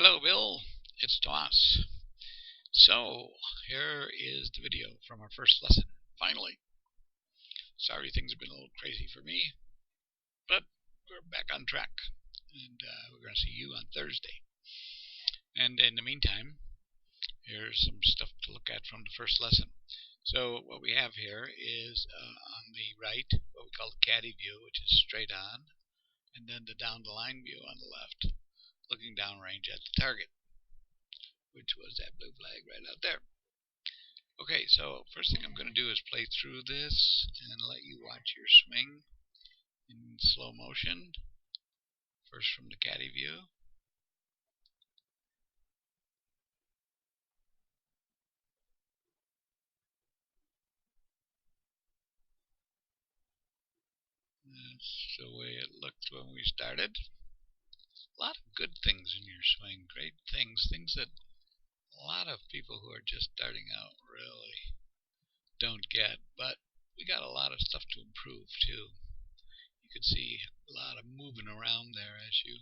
Hello, Bill. It's Tomas. So, here is the video from our first lesson. Finally. Sorry things have been a little crazy for me, but we're back on track. And we're going to see you on Thursday. And in the meantime, here's some stuff to look at from the first lesson. So, what we have here is on the right, what we call the caddy view, which is straight on, and then the down the line view on the left, looking downrange at the target, which was that blue flag right out there. Okay, so first thing I'm going to do is play through this and let you watch your swing in slow motion. First from the caddy view. That's the way it looked when we started. A lot of good things in your swing, great things, things that a lot of people who are just starting out really don't get, but we got a lot of stuff to improve too. You can see a lot of moving around there as you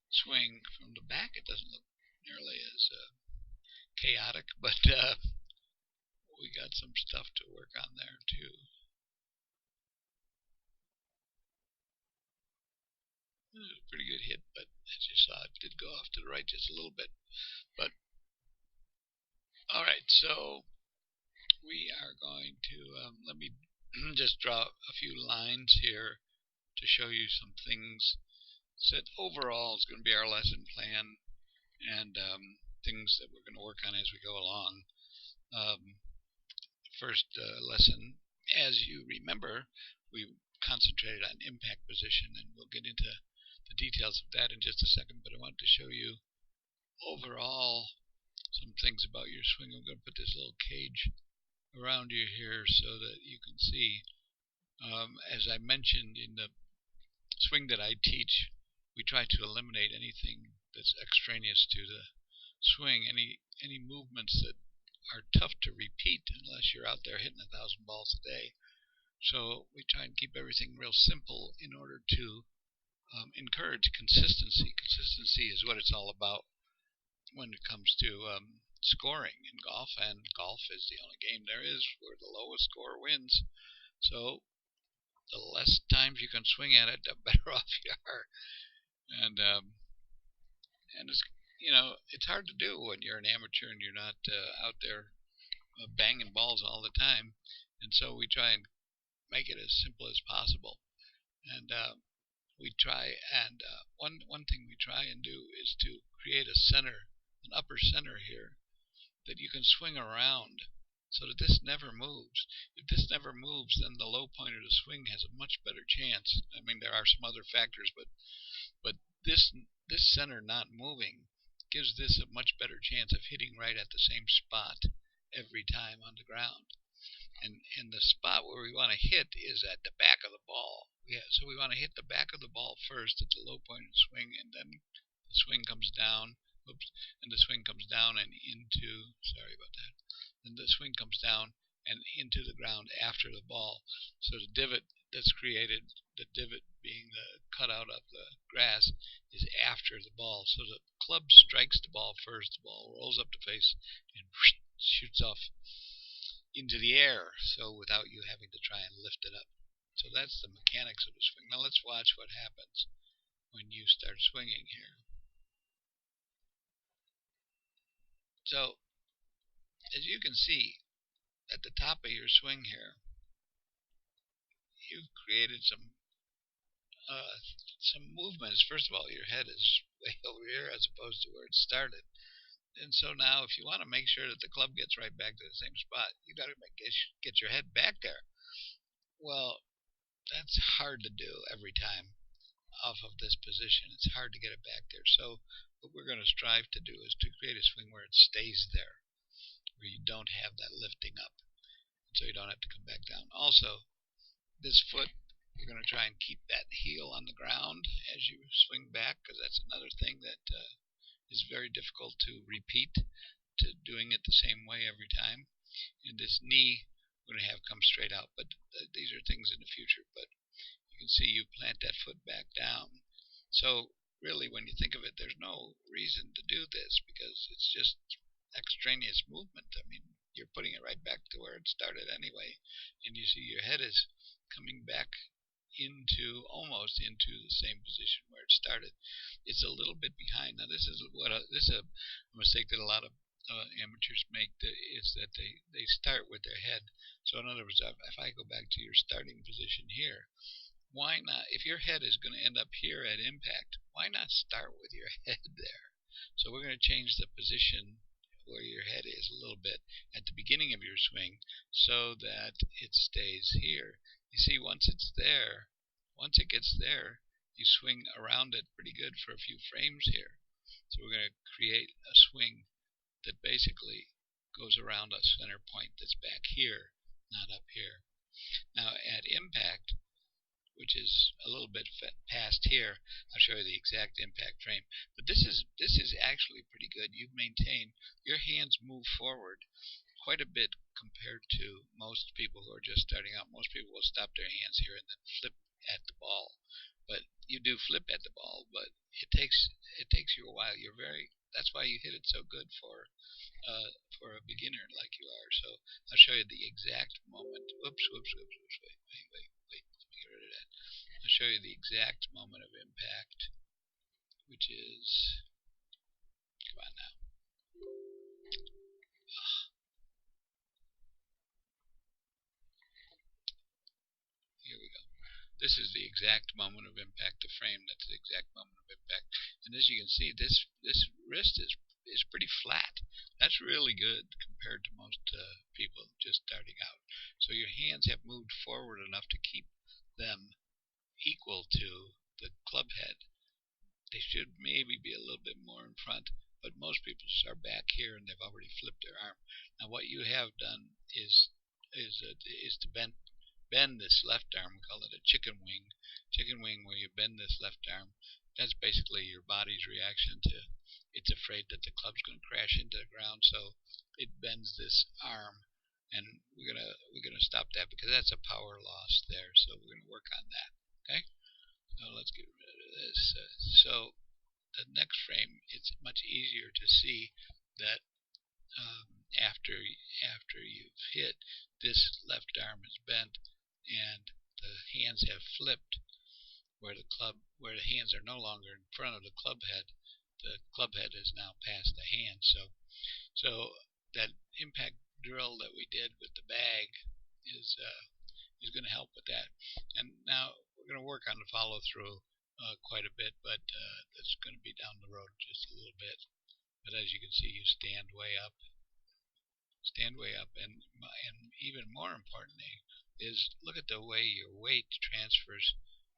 swing. From the back it doesn't look nearly as chaotic, but we got some stuff to work on there too. It was a pretty good hit, but as you saw, it did go off to the right just a little bit. But all right, so we are going to let me just draw a few lines here to show you some things that overall is going to be our lesson plan and things that we're going to work on as we go along. First lesson, as you remember, we concentrated on impact position, and we'll get into the details of that in just a second, but I want to show you overall some things about your swing. I'm going to put this little cage around you here so that you can see. As I mentioned, in the swing that I teach, we try to eliminate anything that's extraneous to the swing, any movements that are tough to repeat unless you're out there hitting 1,000 balls a day. So we try and keep everything real simple in order to encourage consistency. Consistency is what it's all about when it comes to scoring in golf, and golf is the only game there is where the lowest score wins. So the less times you can swing at it, the better off you are. And it's hard to do when you're an amateur and you're not out there banging balls all the time. And so we try and make it as simple as possible. And we try and one thing we try and do is to create a center, an upper center here that you can swing around so that this never moves. If this never moves, then the low point of the swing has a much better chance. I mean, there are some other factors, but this center not moving gives this a much better chance of hitting right at the same spot every time on the ground. And the spot where we want to hit is at the back of the ball. So we want to hit the back of the ball first at the low point of the swing, and then the swing comes down. And the swing comes down and into. Sorry about that. Then the swing comes down and into the ground after the ball. So the divot that's created, the divot being the cutout of the grass, is after the ball. So the club strikes the ball first. The ball rolls up the face and shoots off into the air, so without you having to try and lift it up. So that's the mechanics of the swing. Now let's watch what happens when you start swinging here. So as you can see at the top of your swing here, you've created some movements. First of all, your head is way over here as opposed to where it started. And so now if you want to make sure that the club gets right back to the same spot, you got to get your head back there. Well, that's hard to do every time off of this position. It's hard to get it back there. So what we're going to strive to do is to create a swing where it stays there, where you don't have that lifting up, so you don't have to come back down. Also, this foot, we're going to try and keep that heel on the ground as you swing back, because that's another thing that is very difficult to repeat, to doing it the same way every time. And this knee we're going to have come straight out, but these are things in the future. But you can see you plant that foot back down. So really, when you think of it, there's no reason to do this because it's just extraneous movement. I mean, you're putting it right back to where it started anyway, and you see your head is coming back into almost into the same position where it started. It's a little bit behind. Now this is a mistake that a lot of amateurs make, is that they start with their head. So in other words, if I go back to your starting position here, why not, if your head is going to end up here at impact, why not start with your head there? So we're going to change the position where your head is a little bit at the beginning of your swing so that it stays here. You see, once it gets there, you swing around it pretty good for a few frames here. So we're going to create a swing that basically goes around a center point that's back here, not up here. Now at impact, which is a little bit past here, I'll show you the exact impact frame. But this is actually pretty good. You maintain your hands move forward quite a bit compared to most people who are just starting out. Most people will stop their hands here and then flip at the ball. But you do flip at the ball, but it takes you a while. That's why you hit it so good for a beginner like you are. So I'll show you the exact moment. Whoops. Wait. Let me get rid of that. I'll show you the exact moment of impact, which is, come on now. Here we go. This is the exact moment of impact, the frame, that's the exact moment of impact. And as you can see, this wrist is pretty flat. That's really good compared to most people just starting out. So your hands have moved forward enough to keep them equal to the club head. They should maybe be a little bit more in front, but most people are back here and they've already flipped their arm. Now what you have done is to bend this left arm. We call it a chicken wing. Chicken wing, where you bend this left arm. That's basically your body's reaction to, it's afraid that the club's going to crash into the ground, so it bends this arm. And we're gonna stop that because that's a power loss there. So we're gonna work on that. Okay. So let's get rid of this. So the next frame, it's much easier to see that after you've hit, this left arm is bent and the hands have flipped, where the hands are no longer in front of the club head. The club head is now past the hand. So that impact drill that we did with the bag is going to help with that. And now we're going to work on the follow through quite a bit, but that's going to be down the road just a little bit. But as you can see, you stand way up, and even more importantly is look at the way your weight transfers.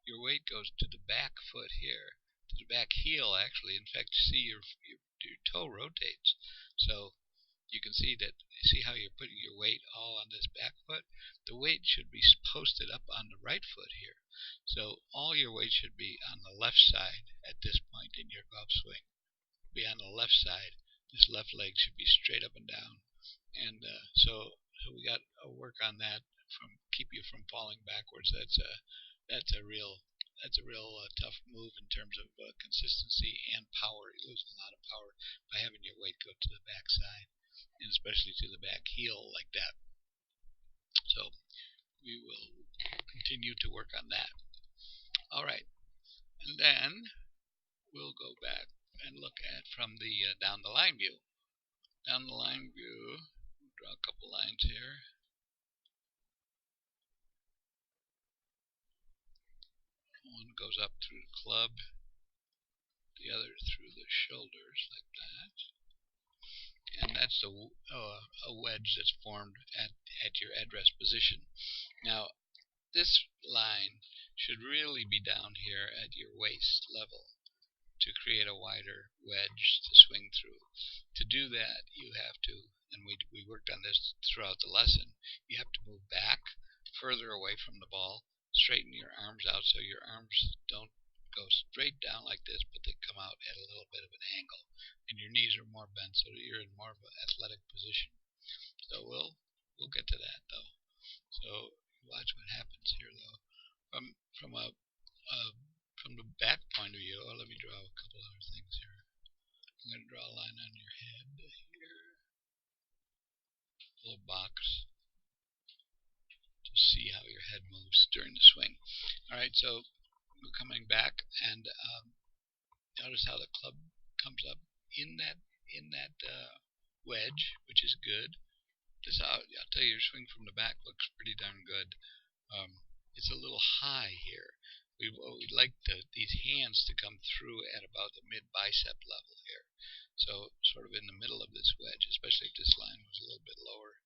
Your weight goes to the back foot here, to the back heel actually. In fact, see your toe rotates. So you can see how you're putting your weight all on this back foot. The weight should be posted up on the right foot here. So all your weight should be on the left side at this point in your golf swing. Be on the left side. This left leg should be straight up and down. And so we got to work on that from keep you from falling backwards. That's a real tough move in terms of consistency and power. You lose a lot of power by having your weight go to the back side, and especially to the back heel like that. So we will continue to work on that. All right, and then we'll go back and look at from the down the line view. Down the line view, we'll draw a couple lines here. One goes up through the club, the other through the shoulders like that. And that's a wedge that's formed at your address position. Now, this line should really be down here at your waist level to create a wider wedge to swing through. To do that, you have to, and we worked on this throughout the lesson, you have to move back further away from the ball, straighten your arms out so your arms don't go straight down like this, but they come out at a little bit of an angle, and your knees are more bent so that you're in more of an athletic position. So we'll get to that though. So watch what happens here though. From from the back point of view, let me draw a couple other things here. I'm going to draw a line on your head here, a little box, to see how your head moves during the swing. Alright, so we're coming back, and notice how the club comes up in that wedge, which is good. I'll tell you, your swing from the back looks pretty darn good. It's a little high here. We'd like these hands to come through at about the mid-bicep level here. So sort of in the middle of this wedge, especially if this line was a little bit lower.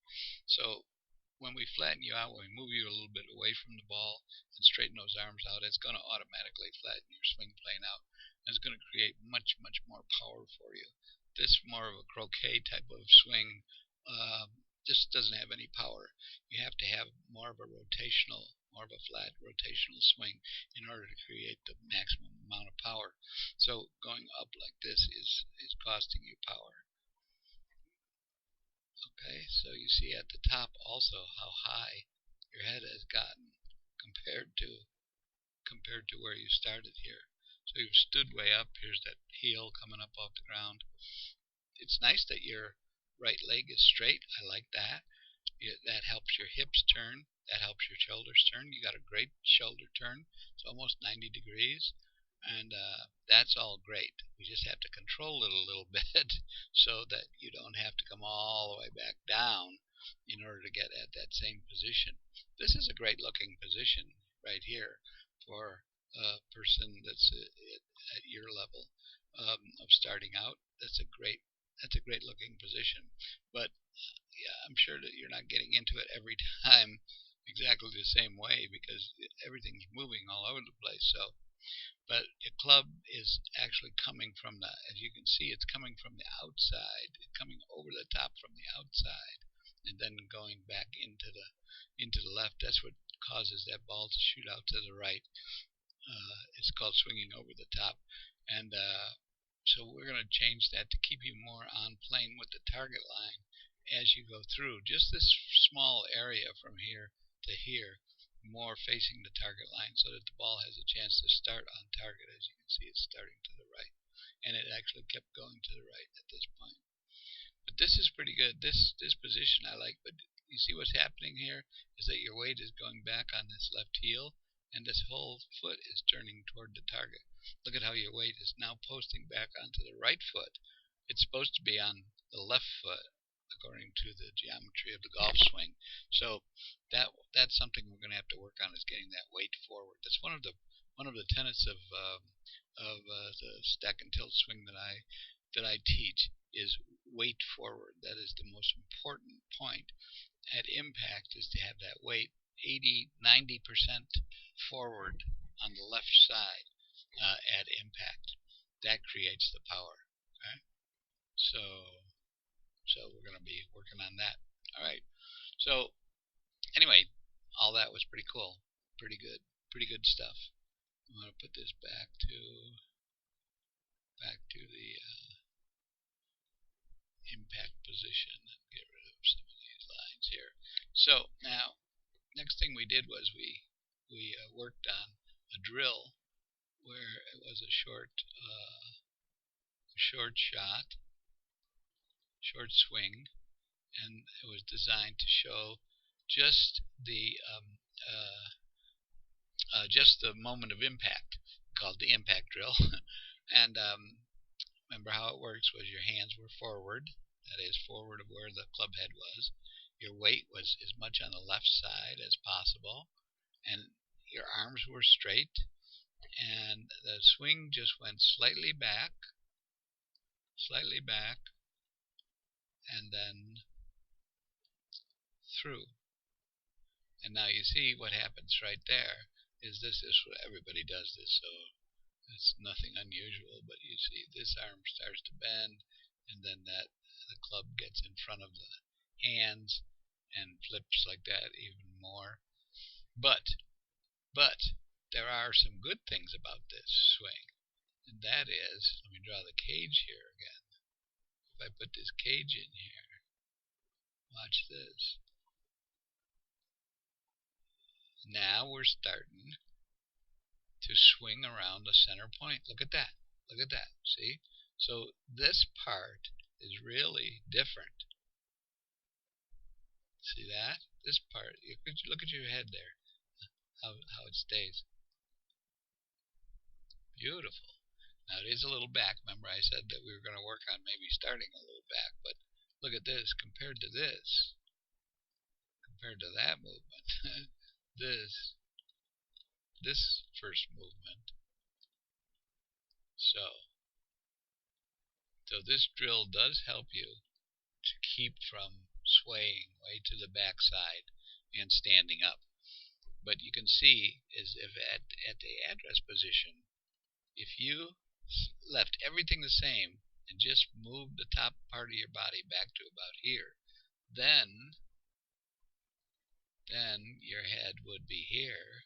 So when we flatten you out, when we move you a little bit away from the ball and straighten those arms out, it's going to automatically flatten your swing plane out. And it's going to create much, much more power for you. This more of a croquet type of swing just doesn't have any power. You have to have more of a flat rotational swing in order to create the maximum amount of power. So going up like this is costing you power. Okay, so you see at the top also how high your head has gotten compared to where you started here. So you've stood way up. Here's that heel coming up off the ground. It's nice that your right leg is straight. I like that. That helps your hips turn. That helps your shoulders turn. You got a great shoulder turn. It's almost 90 degrees. And that's all great. We just have to control it a little bit so that you don't have to come all the way back down in order to get at that same position. This is a great looking position right here for a person that's at your level of starting out. That's a great looking position. But yeah, I'm sure that you're not getting into it every time exactly the same way because everything's moving all over the place. So, but the club is actually coming from as you can see, it's coming from the outside, coming over the top from the outside, and then going back into the left. That's what causes that ball to shoot out to the right. It's called swinging over the top, and so we're going to change that to keep you more on plane with the target line as you go through. Just this small area from here to here, more facing the target line so that the ball has a chance to start on target. As you can see, it's starting to the right, and it actually kept going to the right at this point. But this is pretty good. This position I like, but you see what's happening here is that your weight is going back on this left heel, and this whole foot is turning toward the target. Look at how your weight is now posting back onto the right foot. It's supposed to be on the left foot according to the geometry of the golf swing. So that's something we're going to have to work on, is getting that weight forward. That's one of the tenets of the stack and tilt swing that I teach, is weight forward. That is the most important point at impact, is to have that weight 80-90% forward on the left side at impact. That creates the power. Okay? So we're going to be working on that. All right. So anyway, all that was pretty cool. Pretty good stuff. I'm going to put this back to the impact position and get rid of some of these lines here. So now, next thing we did was we worked on a drill where it was a short shot, short swing, and it was designed to show just the moment of impact, called the impact drill. And remember how it works was your hands were forward, that is forward of where the club head was. Your weight was as much on the left side as possible, and your arms were straight, and the swing just went slightly back, and then through. And now you see what happens right there is this is what everybody does this, so it's nothing unusual, but you see this arm starts to bend, and then the club gets in front of the hands and flips like that even more. But there are some good things about this swing, and that is, let me draw the cage here again. If I put this cage in here, watch this. Now we're starting to swing around the center point. Look at that. Look at that. See? So this part is really different. See that? This part, look at your head there, how it stays. Beautiful. Now it is a little back. Remember I said that we were going to work on maybe starting a little back, but look at this compared to this, compared to that movement. this first movement. So this drill does help you to keep from swaying way to the back side and standing up. But you can see is if at the address position, if you left everything the same and just moved the top part of your body back to about here, then your head would be here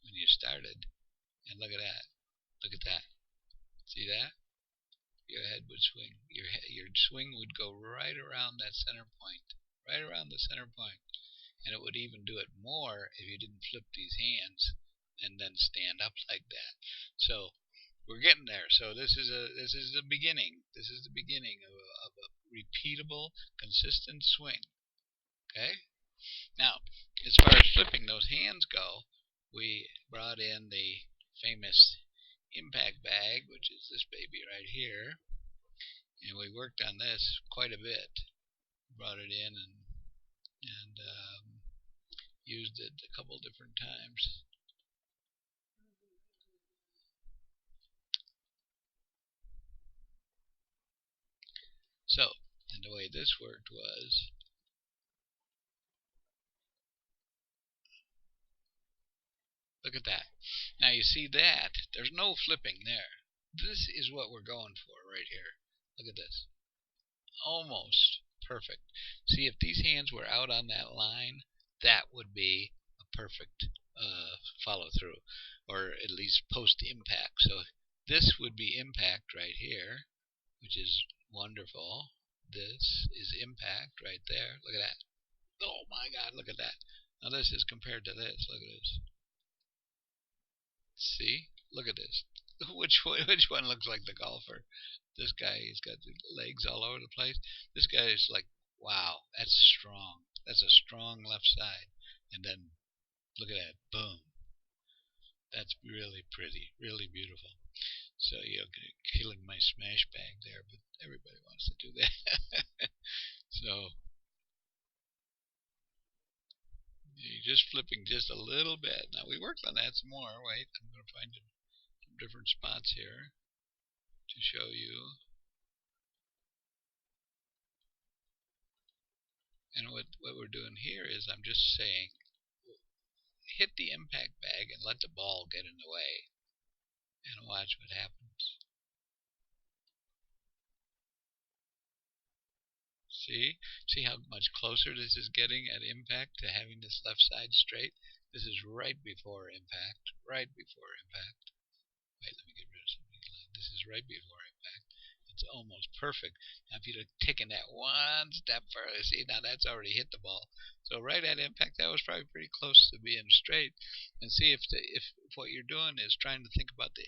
when you started. And look at that. Look at that. See that? Your head would swing. Your swing would go right around that center point. Right around the center point. And it would even do it more if you didn't flip these hands and then stand up like that. So we're getting there. So this is the beginning. This is the beginning of a repeatable, consistent swing. Okay? Now, as far as flipping those hands go, we brought in the famous impact bag, which is this baby right here, and we worked on this quite a bit. Brought it in and used it a couple different times. So, and the way this worked was, look at that. Now you see that there's no flipping there. This is what we're going for right here. Look at this. Almost perfect. See, if these hands were out on that line, that would be a perfect follow through, or at least post impact. So this would be impact right here, which is wonderful. This is impact right there. Look at that. Oh my God, look at that. Now this is compared to this. Look at this. See? Look at this. Which one looks like the golfer? This guy, he's got the legs all over the place. This guy is like, wow, that's strong. That's a strong left side. And then look at that. Boom. That's really pretty. Really beautiful. So you're killing my smash bag there, but everybody wants to do that. So you're just flipping just a little bit. Now we worked on that some more. Wait, I'm going to find some different spots here to show you. And what we're doing here is I'm just saying, hit the impact bag and let the ball get in the way, and watch what happens. See how much closer this is getting at impact to having this left side straight? This is right before impact. Right before impact. Wait, let me get rid of something. This is right before impact. It's almost perfect. Now if you'd have taken that one step further, see, now that's already hit the ball. So right at impact, that was probably pretty close to being straight. And see if what you're doing is trying to think about the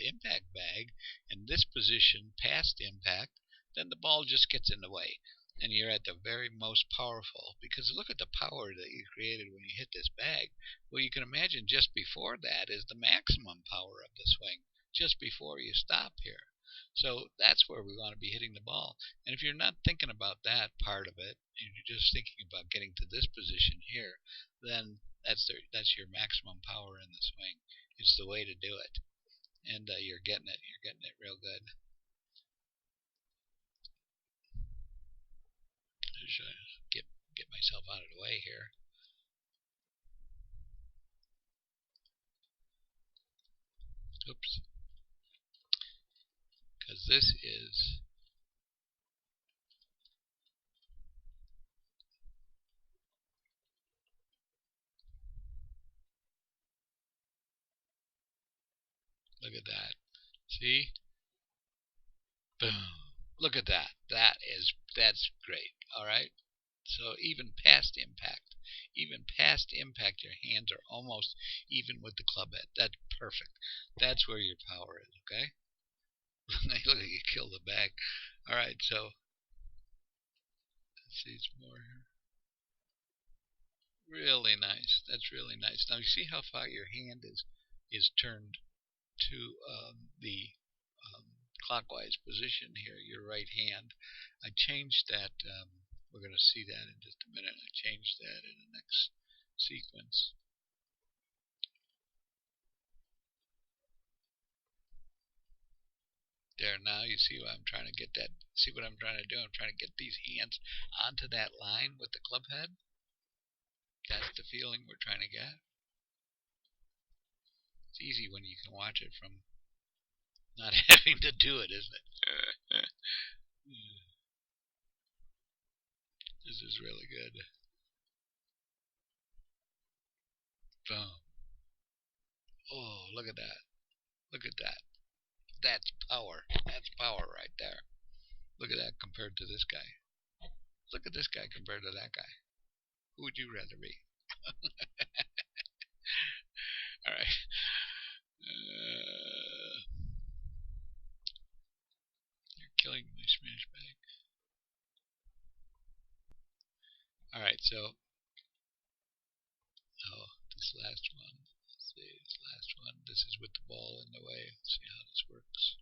impact bag and this position past impact, then the ball just gets in the way. And you're at the very most powerful, because look at the power that you created when you hit this bag. Well, you can imagine just before that is the maximum power of the swing, just before you stop here. So that's where we want to be hitting the ball. And if you're not thinking about that part of it, and you're just thinking about getting to this position here, then that's your maximum power in the swing. It's the way to do it, and you're getting it. You're getting it real good. Just get myself out of the way here. Oops. Because this is look at that. See? Boom. Look at that. That's great. All right. So even past impact, your hands are almost even with the club head. That's perfect. That's where your power is, okay? Look at you kill the bag. All right, so let's see some more here. Really nice. That's really nice. Now you see how far your hand is turned to the clockwise position here, your right hand. I changed that. We're going to see that in just a minute. I changed that in the next sequence. There, now you see what I'm trying to get that. See what I'm trying to do? I'm trying to get these hands onto that line with the club head. That's the feeling we're trying to get. It's easy when you can watch it from not having to do it, isn't it? This is really good. Boom. Oh, look at that. Look at that. That's power. That's power right there. Look at that compared to this guy. Look at this guy compared to that guy. Who would you rather be? All right. You're killing my smash bag. All right, so this last one. Let's see, this last one. This is with the ball in the way. Let's see how this works.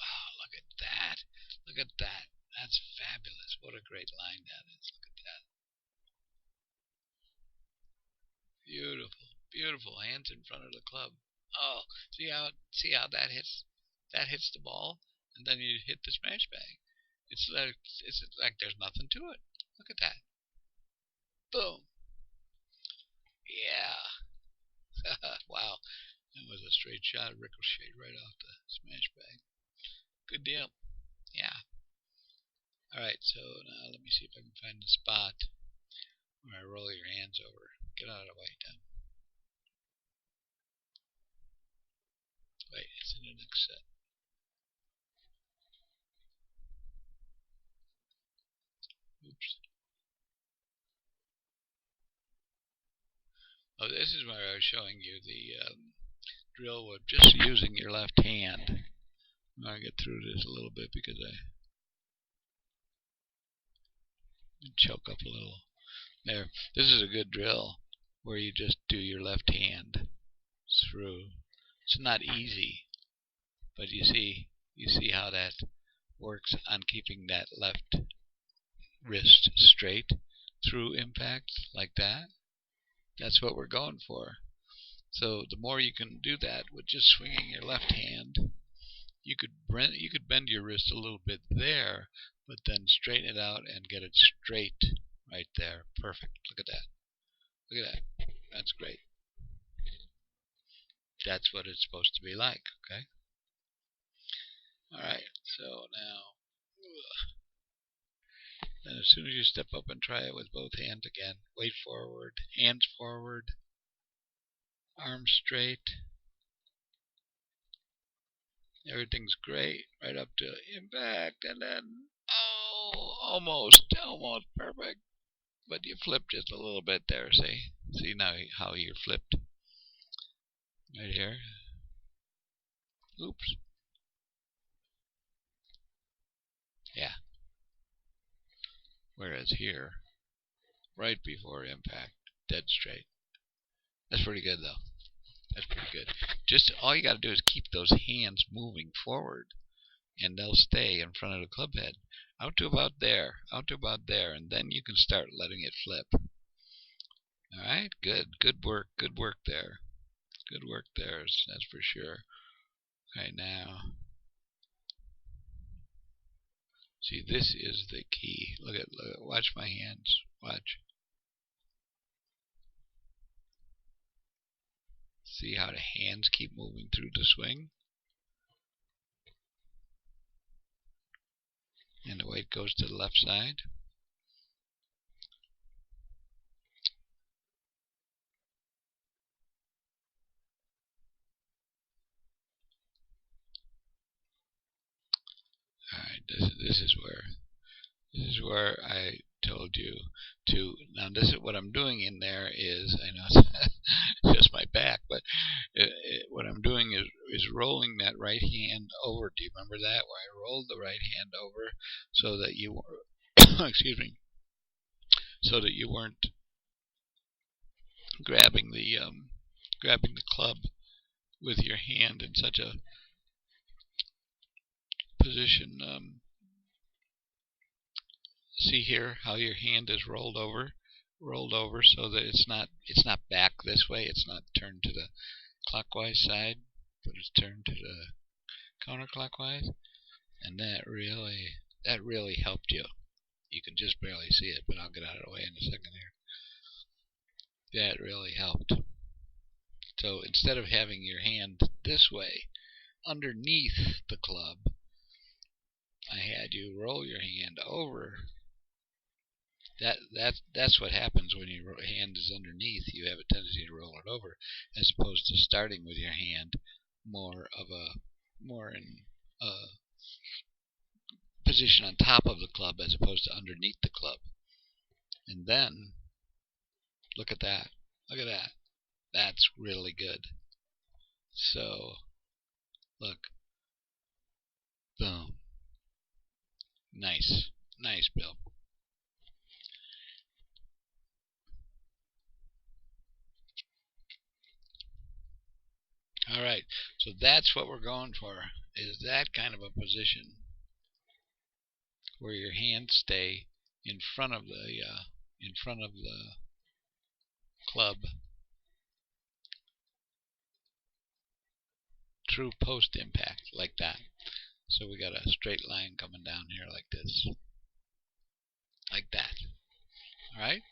Oh, look at that. Look at that. That's fabulous. What a great line that is. Look at that. Beautiful. Beautiful. Hands in front of the club. Oh, see how that hits the ball, and then you hit the smash bag. It's like there's nothing to it. Look at that. Boom. Yeah. Wow. That was a straight shot, ricochet right off the smash bag. Good deal. Yeah. Alright, so now let me see if I can find the spot where I roll your hands over. Get out of the way, Tom. Wait, it's in the next set. Oops. Oh, this is where I was showing you the drill with just using your left hand. I'm going to get through this a little bit because I choke up a little. There. This is a good drill where you just do your left hand through. It's not easy, but you see how that works on keeping that left wrist straight through impact like that. That's what we're going for. So the more you can do that with just swinging your left hand, you could bend your wrist a little bit there, but then straighten it out and get it straight right there. Perfect. Look at that. Look at that. That's great. That's what it's supposed to be like, okay? Alright, so now, then as soon as you step up and try it with both hands again, weight forward, hands forward, arms straight. Everything's great right up to impact, and then, oh, almost perfect. But you flipped just a little bit there, see? See now how you're flipped? Right here. Oops. Yeah. Whereas here, right before impact, dead straight. That's pretty good, though. That's pretty good. Just all you got to do is keep those hands moving forward, and they'll stay in front of the club head. Out to about there, and then you can start letting it flip. Alright, good work there. Good work there, that's for sure. Right now, see, this is the key. Look at, watch my hands. Watch. See how the hands keep moving through the swing? And the weight goes to the left side. This is where I told you to. Now, this is what I'm doing in there is, I know it's just my back, but what I'm doing is rolling that right hand over. Do you remember that? Where I rolled the right hand over so that you were, excuse me, so that you weren't grabbing the club with your hand in such a position. See here how your hand is rolled over so that it's not back this way. It's not turned to the clockwise side, but it's turned to the counterclockwise. And that really helped you. You can just barely see it, but I'll get out of the way in a second here. That really helped. So instead of having your hand this way underneath the club, I had you roll your hand over. That's what happens when your hand is underneath. You have a tendency to roll it over, as opposed to starting with your hand more in a position on top of the club as opposed to underneath the club. And then look at that. Look at that. That's really good. So look. Boom. Nice. Nice, Bill. Alright, so that's what we're going for, is that kind of a position where your hands stay in front of the club through post impact, like that. So we got a straight line coming down here like this, like that. Alright,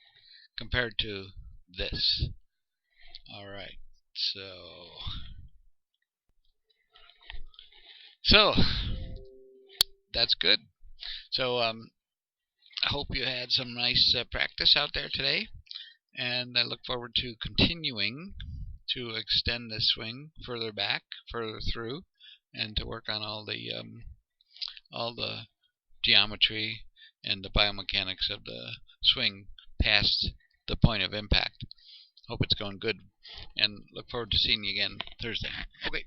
compared to this. Alright, so that's good. So I hope you had some nice practice out there today, and I look forward to continuing to extend this swing further back, further through, and to work on all the geometry and the biomechanics of the swing past the point of impact. Hope it's going good, and look forward to seeing you again Thursday. Okay.